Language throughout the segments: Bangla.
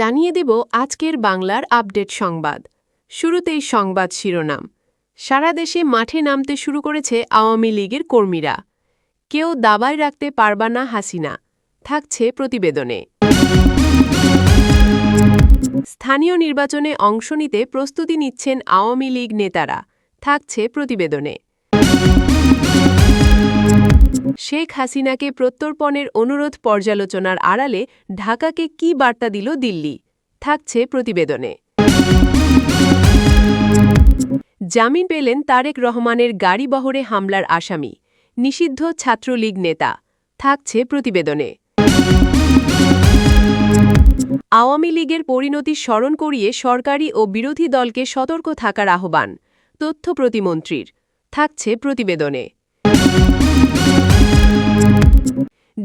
জানিয়ে দেব আজকের বাংলার আপডেট সংবাদ। শুরুতেই সংবাদ শিরোনাম। সারা দেশে মাঠে নামতে শুরু করেছে আওয়ামী লীগের কর্মীরা। কেউ দাবায় রাখতে পারবা না হাসিনা, থাকছে প্রতিবেদনে। স্থানীয় নির্বাচনে অংশ নিতে প্রস্তুতি নিচ্ছেন আওয়ামী লীগ নেতারা, থাকছে প্রতিবেদনে। শেখ হাসিনাকে প্রত্যর্পণের অনুরোধ পর্যালোচনার আড়ালে ঢাকাকে কী বার্তা দিল দিল্লি, থাকছে প্রতিবেদনে। জামিন পেলেন তারেক রহমানের গাড়িবহরে হামলার আসামি, নিষিদ্ধ ছাত্রলীগ নেতা, থাকছে প্রতিবেদনে। আওয়ামী লীগের পরিণতি স্মরণ করিয়ে সরকারি ও বিরোধী দলকে সতর্ক থাকার আহ্বান, তথ্য প্রতিমন্ত্রীর, থাকছে প্রতিবেদনে।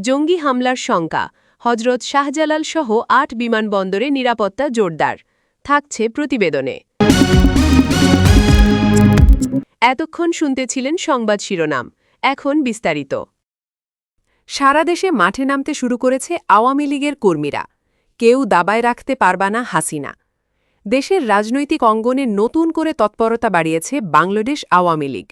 জঙ্গি হামলার শঙ্কা, হজরত শাহজালাল সহ ৮ বিমানবন্দরে নিরাপত্তা জোরদার, থাকছে প্রতিবেদনে। এতক্ষণ শুনতেছিলেন সংবাদ শিরোনাম, এখন বিস্তারিত। সারা দেশে মাঠে নামতে শুরু করেছে আওয়ামী লীগের কর্মীরা। কেউ দাবায় রাখতে পারবা না হাসিনা। দেশের রাজনৈতিক অঙ্গনে নতুন করে তৎপরতা বাড়িয়েছে বাংলাদেশ আওয়ামী লীগ।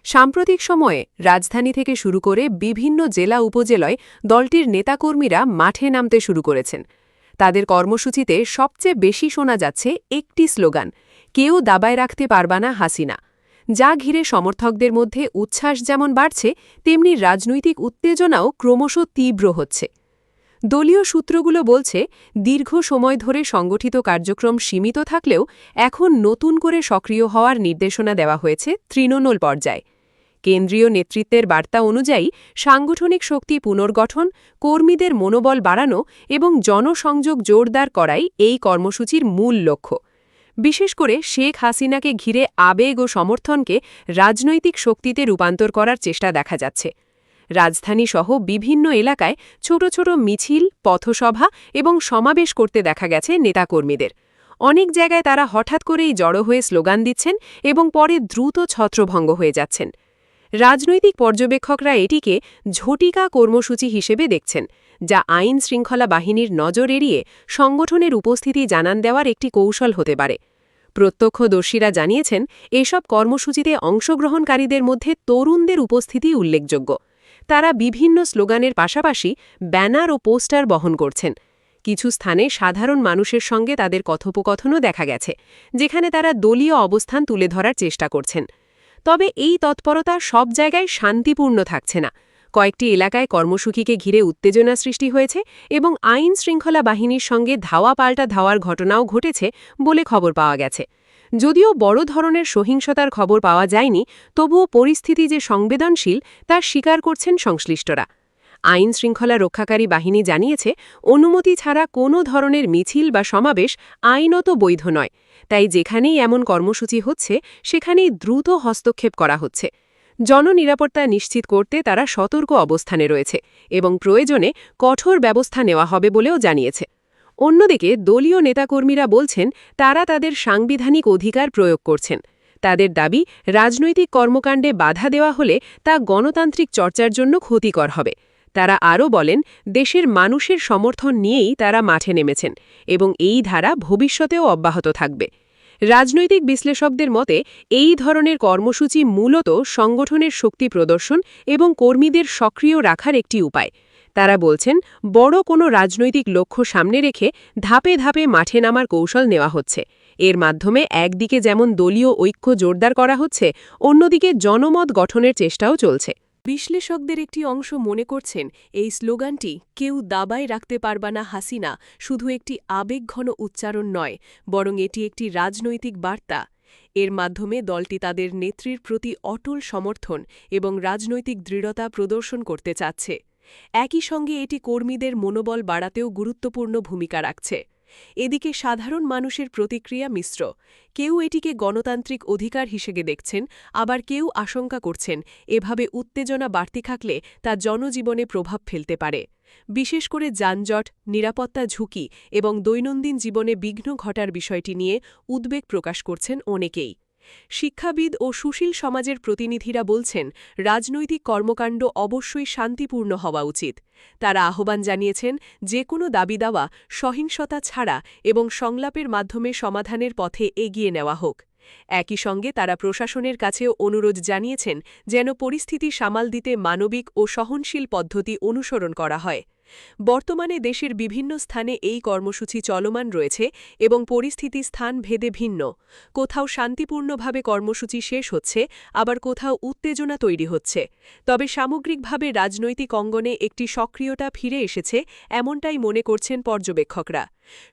সাম্প্রতিক সময়ে রাজধানী থেকে শুরু করে বিভিন্ন জেলা উপজেলায় দলটির নেতাকর্মীরা মাঠে নামতে শুরু করেছেন। তাদের কর্মসূচিতে সবচেয়ে বেশি শোনা যাচ্ছে একটি স্লোগান, কেউ দাবায় রাখতে পারবা না হাসিনা, যা ঘিরে সমর্থকদের মধ্যে উচ্ছ্বাস যেমন বাড়ছে, তেমনি রাজনৈতিক উত্তেজনাও ক্রমশ তীব্র হচ্ছে। দলীয় সূত্রগুলো বলছে, দীর্ঘ সময় ধরে সংগঠিত কার্যক্রম সীমিত থাকলেও এখন নতুন করে সক্রিয় হওয়ার নির্দেশনা দেওয়া হয়েছে তৃণমূল পর্যায়ে। কেন্দ্রীয় নেতৃত্বের বার্তা অনুযায়ী সাংগঠনিক শক্তি পুনর্গঠন, কর্মীদের মনোবল বাড়ানো এবং জনসংযোগ জোরদার করাই এই কর্মসূচির মূল লক্ষ্য। বিশেষ করে শেখ হাসিনাকে ঘিরে আবেগ ও সমর্থনকে রাজনৈতিক শক্তিতে রূপান্তর করার চেষ্টা দেখা যাচ্ছে। রাজধানীসহ বিভিন্ন এলাকায় ছোট ছোট মিছিল, পথসভা এবং সমাবেশ করতে দেখা গেছে নেতাকর্মীদের। অনেক জায়গায় তারা হঠাৎ করেই জড়ো হয়ে স্লোগান দিচ্ছেন এবং পরে দ্রুত ছত্রভঙ্গ হয়ে যাচ্ছেন। রাজনৈতিক পর্যবেক্ষকরা এটিকে ঝটিকা কর্মসূচি হিসেবে দেখছেন, যা আইন শৃঙ্খলা বাহিনীর নজর এড়িয়ে সংগঠনের উপস্থিতি জানান দেওয়ার একটি কৌশল হতে পারে। প্রত্যক্ষদর্শীরা জানিয়েছেন, এসব কর্মসূচিতে অংশগ্রহণকারীদের মধ্যে তরুণদের উপস্থিতি উল্লেখযোগ্য। তারা বিভিন্ন স্লোগানের পাশাপাশি ব্যানার ও পোস্টার বহন করছেন। কিছু স্থানে সাধারণ মানুষের সঙ্গে তাদের কথোপকথনও দেখা গেছে, যেখানে তারা দলীয় অবস্থান তুলে ধরার চেষ্টা করছেন। তবে এই তৎপরতা সব জায়গায় শান্তিপূর্ণ থাকছে না। কয়েকটি এলাকায় কর্মসূচিকে ঘিরে উত্তেজনা সৃষ্টি হয়েছে এবং আইন শৃঙ্খলা বাহিনীর সঙ্গে ধাওয়া পাল্টা ধাওয়ার ঘটনাও ঘটেছে বলে খবর পাওয়া গেছে। যদিও বড় ধরনের সহিংসতার খবর পাওয়া যায়নি, তবুও পরিস্থিতি যে সংবেদনশীল তা স্বীকার করছেন সংশ্লিষ্টরা। আইন শৃঙ্খলা রক্ষাকারী বাহিনী জানিয়েছে, অনুমতি ছাড়া কোনো ধরনের মিছিল বা সমাবেশ আইনত বৈধ নয়, তাই যেখানেই এমন কর্মসূচি হচ্ছে সেখানেই দ্রুত হস্তক্ষেপ করা হচ্ছে। জননিরাপত্তা নিশ্চিত করতে তারা সতর্ক অবস্থানে রয়েছে এবং প্রয়োজনে কঠোর ব্যবস্থা নেওয়া হবে বলেও জানিয়েছে। অন্যদিকে দলীয় নেতাকর্মীরা বলছেন, তারা তাদের সাংবিধানিক অধিকার প্রয়োগ করছেন। তাদের দাবি, রাজনৈতিক কর্মকাণ্ডে বাধা দেওয়া হলে তা গণতান্ত্রিক চর্চার জন্য ক্ষতিকর হবে। তারা আরও বলেন, দেশের মানুষের সমর্থন নিয়েই তারা মাঠে নেমেছেন এবং এই ধারা ভবিষ্যতেও অব্যাহত থাকবে। রাজনৈতিক বিশ্লেষকদের মতে, এই ধরনের কর্মসূচি মূলত সংগঠনের শক্তি প্রদর্শন এবং কর্মীদের সক্রিয় রাখার একটি উপায়। তারা বলছেন, বড় কোনো রাজনৈতিক লক্ষ্য সামনে রেখে ধাপে ধাপে মাঠে নামার কৌশল নেওয়া হচ্ছে। এর মাধ্যমে একদিকে যেমন দলীয় ঐক্য জোরদার করা হচ্ছে, অন্যদিকে জনমত গঠনের চেষ্টাও চলছে। বিশ্লেষকদের একটি অংশ মনে করছেন, এই স্লোগানটি কেউ দাবায় রাখতে পারবা না হাসিনা শুধু একটি আবেগঘন উচ্চারণ নয়, বরং এটি একটি রাজনৈতিক বার্তা। এর মাধ্যমে দলটি তাদের নেত্রীর প্রতি অটল সমর্থন এবং রাজনৈতিক দৃঢ়তা প্রদর্শন করতে চাচ্ছে। একই সঙ্গে এটি কর্মীদের মনোবল বাড়াতেও গুরুত্বপূর্ণ ভূমিকা রাখছে। এদিকে সাধারণ মানুষের প্রতিক্রিয়া মিশ্র। কেউ এটিকে গণতান্ত্রিক অধিকার হিসেবে দেখছেন, আবার কেউ আশঙ্কা করছেন এভাবে উত্তেজনা বাড়তে থাকলে তা জনজীবনে প্রভাব ফেলতে পারে। বিশেষ করে যানজট, নিরাপত্তা ঝুঁকি এবং দৈনন্দিন জীবনে বিঘ্ন ঘটার বিষয়টি নিয়ে উদ্বেগ প্রকাশ করছেন অনেকেই। শিক্ষাবিদ ও সুশীল সমাজের প্রতিনিধিরা বলছেন রাজনৈতিক কর্মকাণ্ড অবশ্যই শান্তিপূর্ণ হওয়া উচিত। তারা আহ্বান জানিয়েছেন যে কোনো দাবি দাওয়া সহিংসতা ছাড়া এবং সংলাপের মাধ্যমে সমাধানের পথে এগিয়ে নেওয়া হোক। একই সঙ্গে তারা প্রশাসনের কাছেও অনুরোধ জানিয়েছেন যেন পরিস্থিতি সামাল দিতে মানবিক ও সহনশীল পদ্ধতি অনুসরণ করা হয়। বর্তমানে দেশের বিভিন্ন স্থানে এই কর্মসূচি চলমান রয়েছে এবং পরিস্থিতি স্থান ভেদে ভিন্ন। কোথাও শান্তিপূর্ণভাবে কর্মসূচি শেষ হচ্ছে, আবার কোথাও উত্তেজনা তৈরি হচ্ছে। তবে সামগ্রিকভাবে রাজনৈতিক অঙ্গনে একটি সক্রিয়তা ফিরে এসেছে, এমনটাই মনে করছেন পর্যবেক্ষকরা।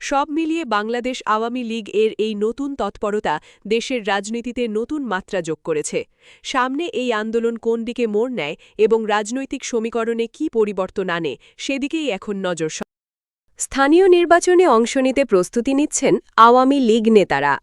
সব মিলিয়ে বাংলাদেশ আওয়ামী লীগ এর এই নতুন তৎপরতা দেশের রাজনীতিতে নতুন মাত্রা যোগ করেছে। সামনে এই আন্দোলন কোন দিকে মোড় নেয় এবং রাজনৈতিক সমীকরণে কী পরিবর্তন আনে, সেদিকেই এখন নজর। স্থানীয় নির্বাচনে অংশ নিতে প্রস্তুতি নিচ্ছেন আওয়ামী লীগ নেতারা।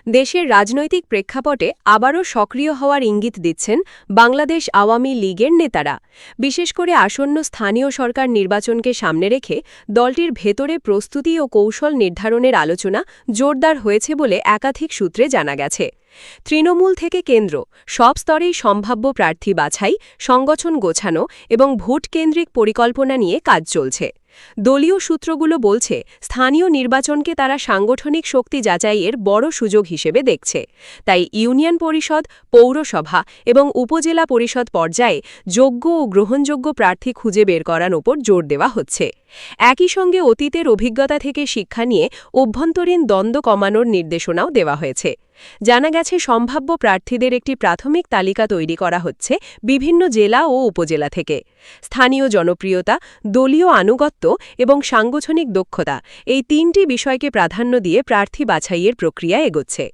দেশের রাজনৈতিক প্রেক্ষাপটে আবারও সক্রিয় হওয়ার ইঙ্গিত দিচ্ছেন বাংলাদেশ আওয়ামী লীগের নেতারা। বিশেষ করে আসন্ন স্থানীয় সরকার নির্বাচনকে সামনে রেখে দলটির ভেতরে প্রস্তুতি ও কৌশল নির্ধারণের আলোচনা জোরদার হয়েছে বলে একাধিক সূত্রে জানা গেছে। তৃণমূল থেকে কেন্দ্র সব স্তরেই সম্ভাব্য প্রার্থী বাছাই, সংগঠন গোছানো এবং ভোটকেন্দ্রিক পরিকল্পনা নিয়ে কাজ চলছে। দলীয় সূত্রগুলো বলছে স্থানীয় নির্বাচনকে তারা সাংগঠনিক শক্তি যাচাইয়ের বড় সুযোগ হিসেবে দেখছে। তাই ইউনিয়ন পরিষদ, পৌরসভা এবং উপজেলা পরিষদ পর্যায়ে যোগ্য ও গ্রহণযোগ্য প্রার্থী খুঁজে বের করার ওপর জোর দেওয়া হচ্ছে। একই সঙ্গে অতীতের অভিজ্ঞতা থেকে শিক্ষা নিয়ে অভ্যন্তরীণ দ্বন্দ্ব কমানোর নির্দেশনাও দেওয়া হয়েছে। জানা গেছে সম্ভাব্য প্রার্থীদের একটি প্রাথমিক তালিকা তৈরি করা হচ্ছে বিভিন্ন জেলা ও উপজেলা থেকে। স্থানীয় জনপ্রিয়তা, দলীয় আনুগত্য এবং সাংগঠনিক দক্ষতা এই তিনটি বিষয়কে প্রাধান্য দিয়ে প্রার্থী বাছাইয়ের প্রক্রিয়া এগোচ্ছে।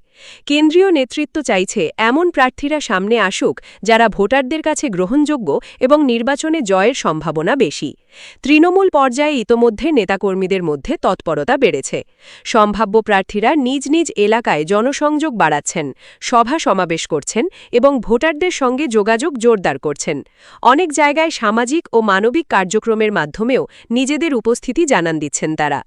কেন্দ্রীয় নেতৃত্ব চাইছে এমন প্রার্থীরা সামনে আসুক যারা ভোটারদের কাছে গ্রহণযোগ্য এবং নির্বাচনে জয়ের সম্ভাবনা বেশি। তৃণমূল পর্যায়ে ইতোমধ্যে নেতাকর্মীদের মধ্যে তৎপরতা বেড়েছে। সম্ভাব্য প্রার্থীরা নিজ নিজ এলাকায় জনসংযোগ বাড়াচ্ছেন, সভা সমাবেশ করছেন এবং ভোটারদের সঙ্গে যোগাযোগ জোরদার করছেন। অনেক জায়গায় সামাজিক ও মানবিক কার্যক্রমের মাধ্যমেও নিজেদের উপস্থিতি জানান দিচ্ছেন তারা।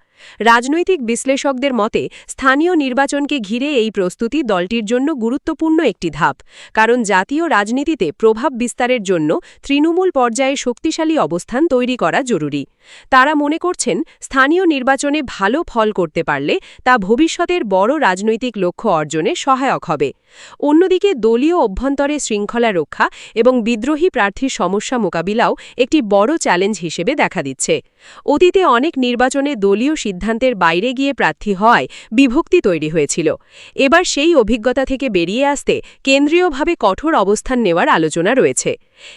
রাজনৈতিক বিশ্লেষকদের মতে স্থানীয় নির্বাচনকে ঘিরে এই প্রস্তুতি দলটির জন্য গুরুত্বপূর্ণ একটি ধাপ, কারণ জাতীয় রাজনীতিতে প্রভাব বিস্তারের জন্য তৃণমূল পর্যায়ে শক্তিশালী অবস্থান তৈরি করা জরুরি। তারা মনে করছেন স্থানীয় নির্বাচনে ভালো ফল করতে পারলে তা ভবিষ্যতের বড় রাজনৈতিক লক্ষ্য অর্জনে সহায়ক হবে। অন্যদিকে দলীয় অভ্যন্তরে শৃঙ্খলা রক্ষা এবং বিদ্রোহী প্রার্থীর সমস্যা মোকাবিলাও একটি বড় চ্যালেঞ্জ হিসেবে দেখা দিচ্ছে। অতীতে অনেক নির্বাচনে দলীয় সিদ্ধান্তের বাইরে গিয়ে প্রার্থী হওয়ায় বিভক্তি তৈরি হয়েছিল। এবার সেই অভিজ্ঞতা থেকে বেরিয়ে আসতে কেন্দ্রীয়ভাবে কঠোর অবস্থান নেওয়ার আলোচনা রয়েছে।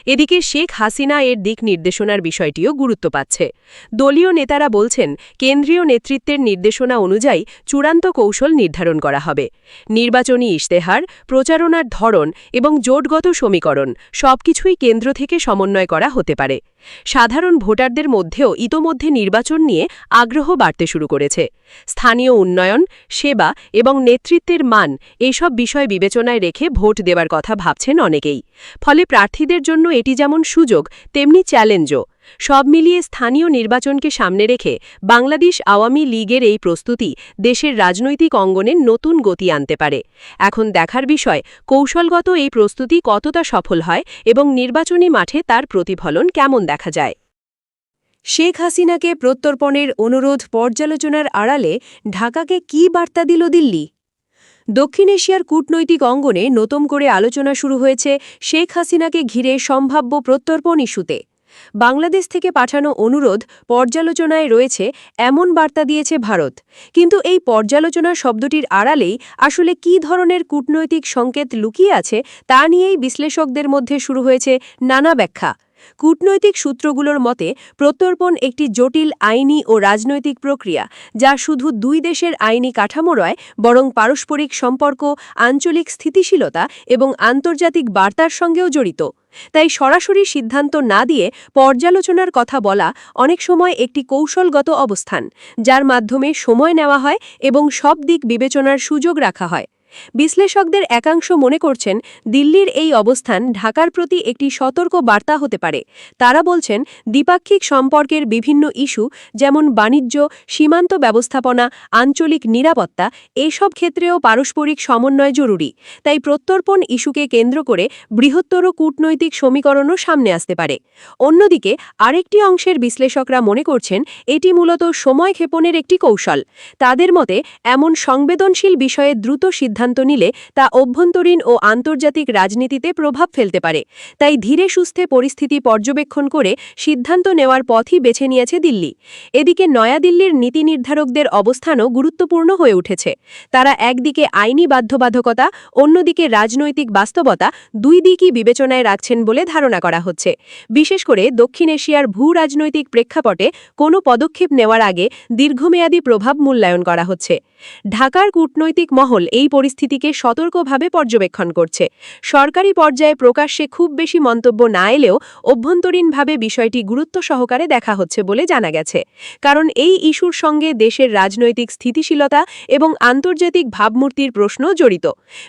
এদিকে শেখ হাসিনা এর দিক নির্দেশনার বিষয়টিও গুরুত্ব পাচ্ছে। দলীয় নেতারা বলছেন কেন্দ্রীয় নেতৃত্বের নির্দেশনা অনুযায়ী চূড়ান্ত কৌশল নির্ধারণ করা হবে। নির্বাচনী ইশতেহার, প্রচারণার ধরন এবং জোটগত সমীকরণ সবকিছুই কেন্দ্র থেকে সমন্বয় করা হতে পারে। সাধারণ ভোটারদের মধ্যেও ইতোমধ্যে নির্বাচন নিয়ে আগ্রহ বাড়তে শুরু করেছে। স্থানীয় উন্নয়ন, সেবা এবং নেতৃত্বের মান এসব বিষয় বিবেচনায় রেখে ভোট দেওয়ার কথা ভাবছেন অনেকেই। ফলে প্রার্থীদের জন্য এটি যেমন সুযোগ তেমনি চ্যালেঞ্জও। সব মিলিয়ে স্থানীয় নির্বাচনকে সামনে রেখে বাংলাদেশ আওয়ামী লীগের এই প্রস্তুতি দেশের রাজনৈতিক অঙ্গনে নতুন গতি আনতে পারে। এখন দেখার বিষয় কৌশলগত এই প্রস্তুতি কতটা সফল হয় এবং নির্বাচনী মাঠে তার প্রতিফলন কেমন দেখা যায়। শেখ হাসিনাকে প্রত্যর্পণের অনুরোধ পর্যালোচনার আড়ালে ঢাকাকে কী বার্তা দিল দিল্লি? দক্ষিণ এশিয়ার কূটনৈতিক অঙ্গনে নতুন করে আলোচনা শুরু হয়েছে শেখ হাসিনাকে ঘিরে সম্ভাব্য প্রত্যর্পণ ইস্যুতে। বাংলাদেশ থেকে পাঠানো অনুরোধ পর্যালোচনায় রয়েছে এমন বার্তা দিয়েছে ভারত। কিন্তু এই পর্যালোচনা শব্দটির আড়ালেই আসলে কী ধরনের কূটনৈতিক সংকেত লুকিয়ে আছে তা নিয়েই বিশ্লেষকদের মধ্যে শুরু হয়েছে নানা ব্যাখ্যা। কূটনৈতিক সূত্রগুলোর মতে প্রত্যর্পণ একটি জটিল আইনি ও রাজনৈতিক প্রক্রিয়া, যা শুধু দুই দেশের আইনি কাঠামো নয় বরং পারস্পরিক সম্পর্ক, আঞ্চলিক স্থিতিশীলতা এবং আন্তর্জাতিক বার্তার সঙ্গেও জড়িত। তাই সরাসরি সিদ্ধান্ত না দিয়ে পর্যালোচনার কথা বলা অনেক সময় একটি কৌশলগত অবস্থান, যার মাধ্যমে সময় নেওয়া হয় এবং সব দিক বিবেচনার সুযোগ রাখা হয়। বিশ্লেষকদের একাংশ মনে করছেন দিল্লির এই অবস্থান ঢাকার প্রতি একটি সতর্ক বার্তা হতে পারে। তারা বলছেন দ্বিপাক্ষিক সম্পর্কের বিভিন্ন ইস্যু যেমন বাণিজ্য, সীমান্ত ব্যবস্থাপনা, আঞ্চলিক নিরাপত্তা এসব ক্ষেত্রেও পারস্পরিক সমন্বয় জরুরি। তাই প্রত্যর্পণ ইস্যুকে কেন্দ্র করে বৃহত্তর কূটনৈতিক সমীকরণও সামনে আসতে পারে। অন্যদিকে আরেকটি অংশের বিশ্লেষকরা মনে করছেন এটি মূলত সময় ক্ষেপণের একটি কৌশল। তাদের মতে এমন সংবেদনশীল বিষয়ে দ্রুত সিদ্ধান্ত নিলে তা অভ্যন্তরীণ ও আন্তর্জাতিক রাজনীতিতে প্রভাব ফেলতে পারে। তাই ধীরে সুস্থে পরিস্থিতি পর্যবেক্ষণ করে সিদ্ধান্ত নেওয়ার পথই বেছে নিয়েছে দিল্লি। এদিকে নয়াদিল্লির নীতি নির্ধারকদের অবস্থানও গুরুত্বপূর্ণ হয়ে উঠেছে। তারা একদিকে আইনি বাধ্যবাধকতা, অন্যদিকে রাজনৈতিক বাস্তবতা দুই দিকই বিবেচনায় রাখছেন বলে ধারণা করা হচ্ছে। বিশেষ করে দক্ষিণ এশিয়ার ভূ রাজনৈতিক প্রেক্ষাপটে কোনো পদক্ষেপ নেওয়ার আগে দীর্ঘমেয়াদী প্রভাব মূল্যায়ন করা হচ্ছে। ঢাকার কূটনৈতিক মহল এই পরিস্থিতিকে সতর্কভাবে পর্যবেক্ষণ করছে। সরকারি পর্যায়ে প্রকাশ্যে খুব বেশি মন্তব্য না এলেও অভ্যন্তরীণভাবে বিষয়টি গুরুত্ব সহকারে দেখা হচ্ছে বলে জানা গেছে। কারণ এই ইস্যুর সঙ্গে দেশের রাজনৈতিক স্থিতিশীলতা এবং আন্তর্জাতিক ভাবমূর্তির প্রশ্ন জড়িত।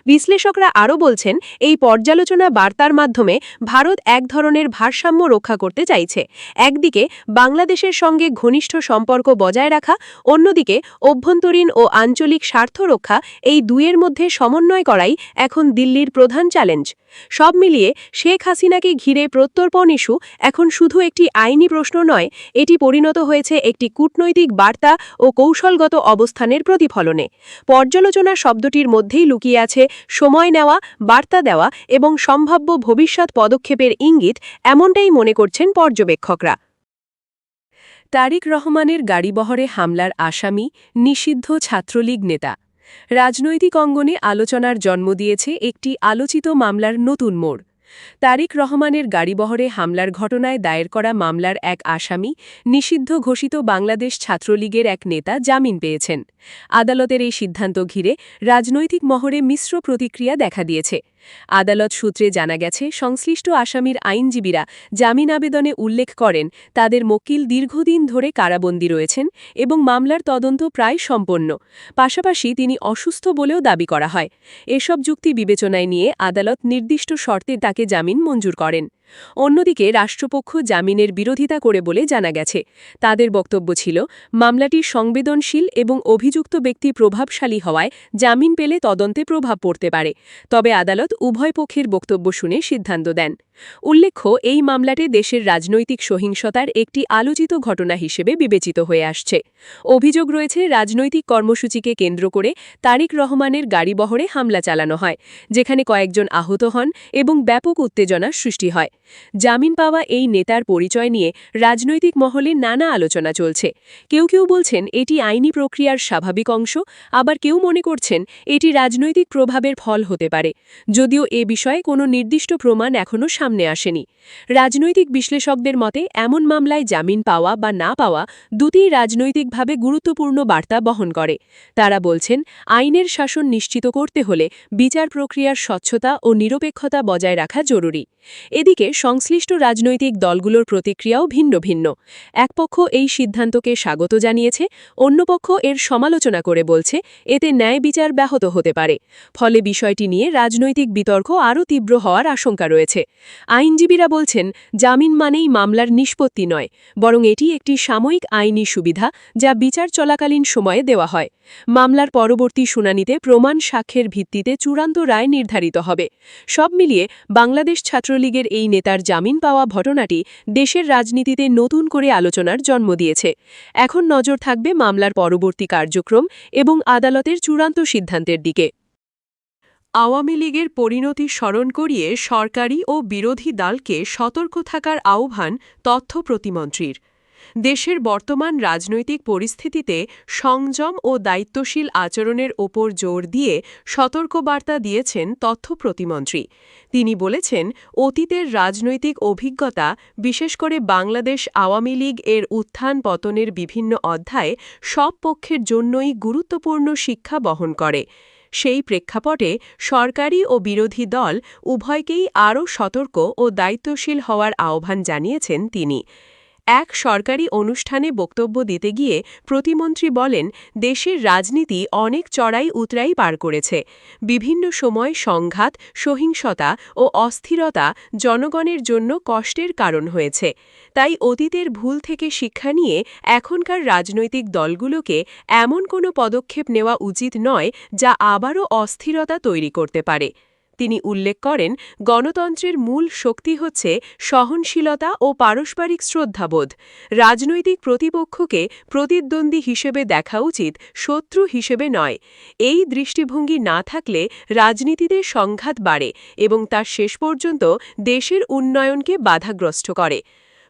বিশ্লেষকরা আরও বলছেন এই পর্যালোচনা বার্তার মাধ্যমে ভারত এক ধরনের ভারসাম্য রক্ষা করতে চাইছে। একদিকে বাংলাদেশের সঙ্গে ঘনিষ্ঠ সম্পর্ক বজায় রাখা, অন্যদিকে অভ্যন্তরীণ ও আঞ্চলিক স্বার্থ রক্ষা, এই দুইয়ের মধ্যে সমন্বয় করাই এখন দিল্লির প্রধান চ্যালেঞ্জ। সব মিলিয়ে শেখ হাসিনাকে ঘিরে প্রত্যর্পণ ইস্যু এখন শুধু একটি আইনি প্রশ্ন নয়, এটি পরিণত হয়েছে একটি কূটনৈতিক বার্তা ও কৌশলগত অবস্থানের প্রতিফলনে। পর্যালোচনা শব্দটির মধ্যেই লুকিয়ে আছে সময় নেওয়া, বার্তা দেওয়া এবং সম্ভাব্য ভবিষ্যৎ পদক্ষেপের ইঙ্গিত, এমনটাই মনে করছেন পর্যবেক্ষকরা। তারিক রহমানের গাড়িবহরে হামলার আসামি নিষিদ্ধ ছাত্রলীগ নেতা। রাজনৈতিক অঙ্গনে আলোচনার জন্ম দিয়েছে একটি আলোচিত মামলার নতুন মোড়। তারিক রহমানের গাড়িবহরে হামলার ঘটনায় দায়ের করা মামলার এক আসামি, নিষিদ্ধ ঘোষিত বাংলাদেশ ছাত্রলীগের এক নেতা জামিন পেয়েছেন। আদালতের এই সিদ্ধান্ত ঘিরে রাজনৈতিক মহলে মিশ্র প্রতিক্রিয়া দেখা দিয়েছে। আদালত সূত্রে জানা গেছে সংশ্লিষ্ট আসামির আইনজীবীরা জামিন আবেদনে উল্লেখ করেন তাদের মক্কিল দীর্ঘদিন ধরে কারাবন্দী রয়েছেন এবং মামলার তদন্ত প্রায় সম্পন্ন। পাশাপাশি তিনি অসুস্থ বলেও দাবি করা হয়। এসব যুক্তি বিবেচনায় নিয়ে আদালত নির্দিষ্ট শর্তে তাকে জামিন মঞ্জুর করেন। অন্যদিকে রাষ্ট্রপক্ষ জামিনের বিরোধিতা করে বলে জানা গেছে। তাদের বক্তব্য ছিল মামলাটি সংবেদনশীল এবং অভিযুক্ত ব্যক্তি প্রভাবশালী হওয়ায় জামিন পেলে তদন্তে প্রভাব পড়তে পারে। তবে আদালত উভয় পক্ষের বক্তব্য শুনে সিদ্ধান্ত দেন। উল্লেখ্য, এই মামলাটি দেশের রাজনৈতিক সহিংসতার একটি আলোচিত ঘটনা হিসেবে বিবেচিত হয়ে আসছে। অভিযোগ রয়েছে রাজনৈতিক কর্মসূচিকে কেন্দ্র করে তারিক রহমানের গাড়িবহরে হামলা চালানো হয়, যেখানে কয়েকজন আহত হন এবং ব্যাপক উত্তেজনা সৃষ্টি হয়। জামিন পাওয়া এই নেতার পরিচয় নিয়ে রাজনৈতিক মহলে নানা আলোচনা চলছে। কেউ কেউ বলছেন এটি আইনি প্রক্রিয়ার স্বাভাবিক অংশ, আবার কেউ মনে করছেন এটি রাজনৈতিক প্রভাবের ফল হতে পারে, যদিও এ বিষয়ে কোনো নির্দিষ্ট প্রমাণ এখনও সামনে আসেনি। রাজনৈতিক বিশ্লেষকদের মতে এমন মামলায় জামিন পাওয়া বা না পাওয়া দুটিই রাজনৈতিকভাবে গুরুত্বপূর্ণ বার্তা বহন করে। তারা বলছেন আইনের শাসন নিশ্চিত করতে হলে বিচার প্রক্রিয়ার স্বচ্ছতা ও নিরপেক্ষতা বজায় রাখা জরুরি। এদিকে সংশ্লিষ্ট রাজনৈতিক দলগুলোর প্রতিক্রিয়াও ভিন্ন ভিন্ন। এক পক্ষ এই সিদ্ধান্তকে স্বাগত জানিয়েছে, অন্য পক্ষ এর সমালোচনা করে বলছে এতে ন্যায় বিচার ব্যাহত হতে পারে। ফলে বিষয়টি নিয়ে রাজনৈতিক বিতর্ক আরও তীব্র হওয়ার আশঙ্কা রয়েছে। আইনজীবীরা বলছেন জামিন মানেই মামলার নিষ্পত্তি নয়, বরং এটি একটি সাময়িক আইনি সুবিধা যা বিচার চলাকালীন সময়ে দেওয়া হয়। মামলার পরবর্তী শুনানিতে প্রমাণ সাক্ষ্যের ভিত্তিতে চূড়ান্ত রায় নির্ধারিত হবে। সব মিলিয়ে বাংলাদেশ ছাত্রলীগের এই নেতার জামিন পাওয়া ঘটনাটি দেশের রাজনীতিতে নতুন করে আলোচনার জন্ম দিয়েছে। এখন নজর থাকবে মামলার পরবর্তী কার্যক্রম এবং আদালতের চূড়ান্ত সিদ্ধান্তের দিকে। আওয়ামী লীগের পরিণতি স্মরণ করিয়ে সরকারি ও বিরোধী দলকে সতর্ক থাকার আহ্বান তথ্য প্রতিমন্ত্রীর। দেশের বর্তমান রাজনৈতিক পরিস্থিতিতে সংযম ও দায়িত্বশীল আচরণের ওপর জোর দিয়ে সতর্কবার্তা দিয়েছেন তথ্য প্রতিমন্ত্রী। তিনি বলেছেন অতীতের রাজনৈতিক অভিজ্ঞতা, বিশেষ করে বাংলাদেশ আওয়ামী লীগ এর উত্থান পতনের বিভিন্ন অধ্যায়ে সব পক্ষের জন্যই গুরুত্বপূর্ণ শিক্ষা বহন করে। সেই প্রেক্ষাপটে সরকারি ও বিরোধী দল উভয়কেই আরও সতর্ক ও দায়িত্বশীল হওয়ার আহ্বান জানিয়েছেন তিনি। এক সরকারি অনুষ্ঠানে বক্তব্য দিতে গিয়ে প্রতিমন্ত্রী বলেন, দেশের রাজনীতি অনেক চড়াই উতরাই পার করেছে। বিভিন্ন সময় সংঘাত, সহিংসতা ও অস্থিরতা জনগণের জন্য কষ্টের কারণ হয়েছে। তাই অতীতের ভুল থেকে শিক্ষা নিয়ে এখনকার রাজনৈতিক দলগুলোকে এমন কোনো পদক্ষেপ নেওয়া উচিত নয় যা আবারও অস্থিরতা তৈরি করতে পারে। তিনি উল্লেখ করেন, গণতন্ত্রের মূল শক্তি হচ্ছে সহনশীলতা ও পারস্পরিক শ্রদ্ধাবোধ। রাজনৈতিক প্রতিপক্ষকে প্রতিদ্বন্দ্বী হিসেবে দেখা উচিত, শত্রু হিসেবে নয়। এই দৃষ্টিভঙ্গি না থাকলে রাজনীতিতে সংঘাত বাড়ে এবং তা শেষ পর্যন্ত দেশের উন্নয়নকে বাধাগ্রস্ত করে।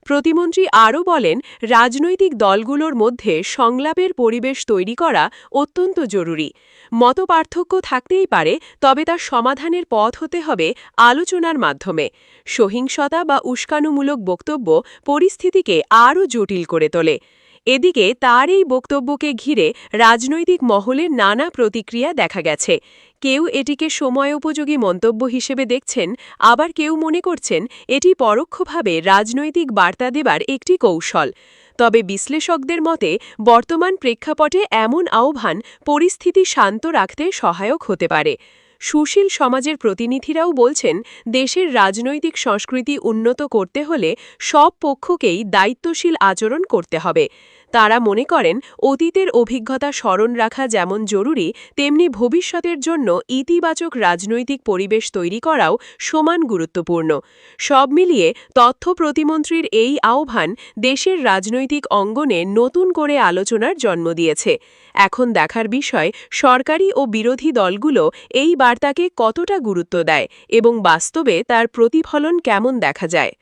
প্রতিমন্ত্রী আরও বলেন, রাজনৈতিক দলগুলোর মধ্যে সংলাপের পরিবেশ তৈরি করা অত্যন্ত জরুরি। মতপার্থক্য থাকতেই পারে, তবে তার সমাধানের পথ হতে হবে আলোচনার মাধ্যমে। সহিংসতা বা উস্কানিমূলক বক্তব্য পরিস্থিতিকে আরও জটিল করে তোলে। এদিকে তার এই বক্তব্যকে ঘিরে রাজনৈতিক মহলে নানা প্রতিক্রিয়া দেখা গেছে। কেউ এটিকে সময়োপযোগী মন্তব্য হিসেবে দেখছেন, আবার কেউ মনে করছেন এটি পরোক্ষভাবে রাজনৈতিক বার্তা দেবার একটি কৌশল। তবে বিশ্লেষকদের মতে বর্তমান প্রেক্ষাপটে এমন আহ্বান পরিস্থিতি শান্ত রাখতে সহায়ক হতে পারে। সুশীল সমাজের প্রতিনিধিরাও বলছেন, দেশের রাজনৈতিক সংস্কৃতি উন্নত করতে হলে সব পক্ষকেই দায়িত্বশীল আচরণ করতে হবে। তারা মনে করেন, অতীতের অভিজ্ঞতা স্মরণ রাখা যেমন জরুরি, তেমনি ভবিষ্যতের জন্য ইতিবাচক রাজনৈতিক পরিবেশ তৈরি করাও সমান গুরুত্বপূর্ণ। সব মিলিয়ে তথ্য প্রতিমন্ত্রীর এই আহ্বান দেশের রাজনৈতিক অঙ্গনে নতুন করে আলোচনার জন্ম দিয়েছে। এখন দেখার বিষয়, সরকারি ও বিরোধী দলগুলো এই বার্তাকে কতটা গুরুত্ব দেয় এবং বাস্তবে তার প্রতিফলন কেমন দেখা যায়।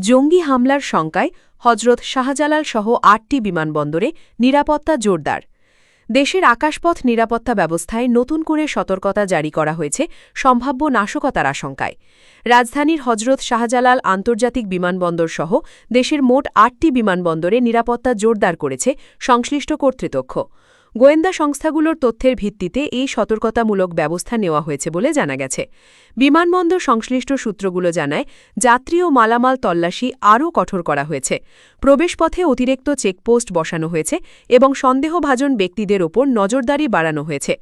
জঙ্গি হামলার শঙ্কায় হজরত শাহজালাল সহ ৮টি বিমানবন্দরে নিরাপত্তা জোরদার। দেশের আকাশপথ নিরাপত্তা ব্যবস্থায় নতুন করে সতর্কতা জারি করা হয়েছে সম্ভাব্য নাশকতার আশঙ্কায়। রাজধানীর হজরত শাহজালাল আন্তর্জাতিক বিমানবন্দর সহ দেশের মোট ৮টি বিমানবন্দরে নিরাপত্তা জোরদার করেছে সংশ্লিষ্ট কর্তৃপক্ষ। গোয়েন্দা সংস্থাগুলোর তথ্যের ভিত্তিতে এই সতর্কতামূলক ব্যবস্থা নেওয়া হয়েছে বলে জানা গেছে। বিমানবন্দর সংশ্লিষ্ট সূত্রগুলো জানায়, যাত্রী ও মালামাল তল্লাশি আরও কঠোর করা হয়েছে। প্রবেশপথে অতিরিক্ত চেকপোস্ট বসানো হয়েছে এবং সন্দেহভাজন ব্যক্তিদের ওপর নজরদারি বাড়ানো হয়েছে।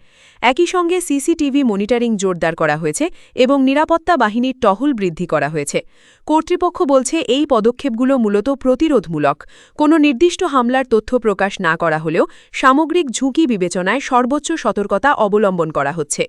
একই সঙ্গে সিসিটিভি মনিটরিং জোরদার করা হয়েছে এবং নিরাপত্তা বাহিনীর টহল বৃদ্ধি করা হয়েছে। কর্তৃপক্ষ বলছে, এই পদক্ষেপগুলো মূলত প্রতিরোধমূলক। কোনো নির্দিষ্ট হামলার তথ্য প্রকাশ না করা হলেও সামগ্রিক ঝুঁকি বিবেচনায় সর্বোচ্চ সতর্কতা অবলম্বন করা হচ্ছে।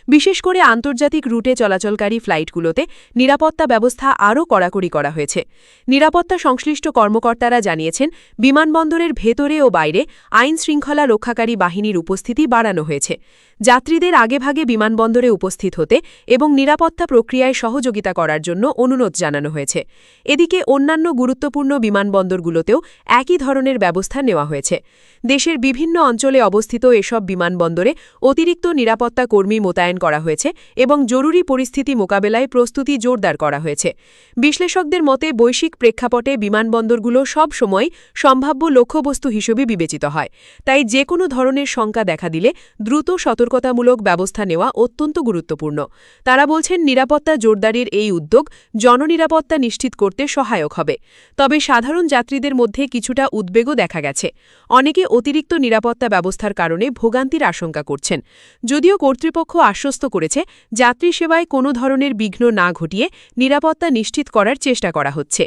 বিশেষ করে আন্তর্জাতিক রুটে চলাচলকারী ফ্লাইটগুলোতে নিরাপত্তা ব্যবস্থা আরও কড়াকড়ি করা হয়েছে। নিরাপত্তা সংশ্লিষ্ট কর্মকর্তারা জানিয়েছেন, বিমানবন্দরের ভেতরে ও বাইরে আইন-শৃঙ্খলা রক্ষাকারী বাহিনীর উপস্থিতি বাড়ানো হয়েছে। যাত্রীদের আগেভাগে বিমানবন্দরে উপস্থিত হতে এবং নিরাপত্তা প্রক্রিয়ায় সহযোগিতা করার জন্য অনুরোধ জানানো হয়েছে। এদিকে অন্যান্য গুরুত্বপূর্ণ বিমানবন্দরগুলোতেও একই ধরনের ব্যবস্থা নেওয়া হয়েছে। দেশের বিভিন্ন অঞ্চলে অবস্থিত এসব বিমানবন্দরে অতিরিক্ত নিরাপত্তা কর্মী মোতায়েন করা হয়েছে এবং জরুরি পরিস্থিতি মোকাবেলায় প্রস্তুতি জোরদার করা হয়েছে। বিশ্লেষকদের মতে বৈশ্বিক প্রেক্ষাপটে বিমানবন্দরগুলো সব সময় সম্ভাব্য লক্ষ্যবস্তু হিসেবে বিবেচিত হয়। তাই যে কোনো ধরনের শঙ্কা দেখা দিলে দ্রুত সতর্কতামূলক ব্যবস্থা নেওয়া অত্যন্ত গুরুত্বপূর্ণ। তারা বলছেন, নিরাপত্তা জোরদারের এই উদ্যোগ জননিরাপত্তা নিশ্চিত করতে সহায়ক হবে। তবে সাধারণ যাত্রীদের মধ্যে কিছুটা উদ্বেগও দেখা গেছে। অনেকে অতিরিক্ত নিরাপত্তা ব্যবস্থার কারণে ভোগান্তির আশঙ্কা করছেন। যদিও কর্তৃপক্ষ আশ্বস্ত করেছে, যাত্রী সেবায় কোনো ধরনের বিঘ্ন না ঘটিয়ে নিরাপত্তা নিশ্চিত করার চেষ্টা করা হচ্ছে।